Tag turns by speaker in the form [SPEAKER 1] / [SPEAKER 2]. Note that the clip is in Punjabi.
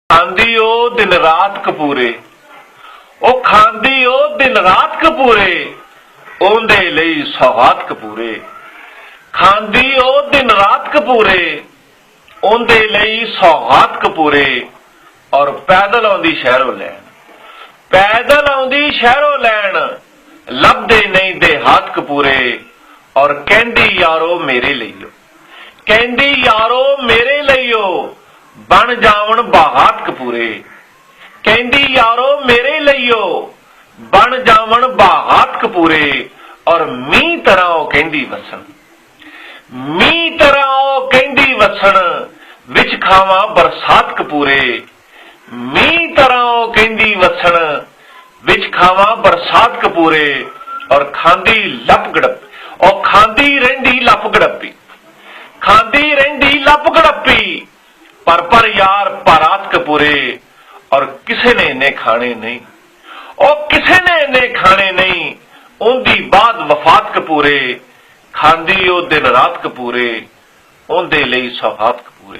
[SPEAKER 1] ਖਾਂਦੀ ਉਹ ਦਿਨ ਰਾਤ ਕਪੂਰੇ, ਉਹ ਖਾਂਦੀ ਉਹ ਦਿਨ ਰਾਤ ਕਪੂਰੇ, ਉਹਦੇ ਲਈ ਸੌਗਾਤ ਕਪੂਰੇ। ਖਾਂਦੀ ਉਹ ਦਿਨ ਰਾਤ ਕਪੂਰੇ, ਉਹਦੇ ਲਈ ਸੌਗਾਤ ਕਪੂਰੇ। ਔਰ ਪੈਦਲ ਆਉਂਦੀ ਸ਼ਹਿਰੋਂ ਲੈਣ, ਪੈਦਲ ਆਉਂਦੀ ਸ਼ਹਿਰੋਂ ਲੈਣ, ਲੱਭਦੇ ਨਹੀਂ ਦੇਹਾਤ ਕਪੂਰੇ। ਔਰ ਕਹਿੰਦੀ ਯਾਰੋ ਮੇਰੇ ਲਈਓ, ਕਹਿੰਦੀ ਯਾਰੋ ਮੇਰੇ ਲਈਓ, ਬਣ ਜਾਵਣ ਬਾਗਾਤ ਕਪੂਰੇ। ਕਹਿੰਦੀ ਯਾਰੋ ਮੇਰੇ ਲਈਓ, ਬਣ ਜਾਵਣ ਬਾਗਾਤ ਕਪੂਰੇ। ਔਰ ਮੀਂਹ ਤਰ੍ਹਾਂ ਉਹ ਕਹਿੰਦੀ ਵਸਣ, ਮੀਂਹ ਤਰ੍ਹਾਂ ਉਹ ਕਹਿੰਦੀ ਵਸਣ, ਵਿੱਚ ਖਾਵਾਂ ਬਰਸਾਤ ਕਪੂਰੇ। ਮੀਂਹ ਤਰ੍ਹਾਂ ਉਹ ਕਹਿੰਦੀ ਵਸਣ, ਵਿੱਚ ਖਾਵਾਂ ਬਰਸਾਤ ਕਪੂਰੇ। ਔਰ ਖਾਂਦੀ ਲੱਪ ਗੜੱਪੀ, ਉਹ ਖਾਂਦੀ ਰਹਿੰਦੀ ਲੱਪ ਗੜੱਪੀ, ਖਾਂਦੀ ਰਹਿੰਦੀ ਲੱਪ ਗੜੱਪੀ, ਪਰ ਯਾਰ ਪਰਾਤ ਕਪੂਰੇ। ਔਰ ਕਿਸੇ ਨੇ ਇੰਨੇ ਖਾਣੇ ਨਹੀਂ, ਉਹ ਕਿਸੇ ਨੇ ਇੰਨੇ ਖਾਣੇ ਨਹੀਂ, ਉਹਦੀ ਬਾਅਦ ਵਫਾਤ ਕਪੂਰੇ। ਖਾਂਦੀ ਉਹ ਦਿਨ ਰਾਤ ਕਪੂਰੇ, ਉਹਦੇ ਲਈ ਸੌਗਾਤ ਕਪੂਰੇ।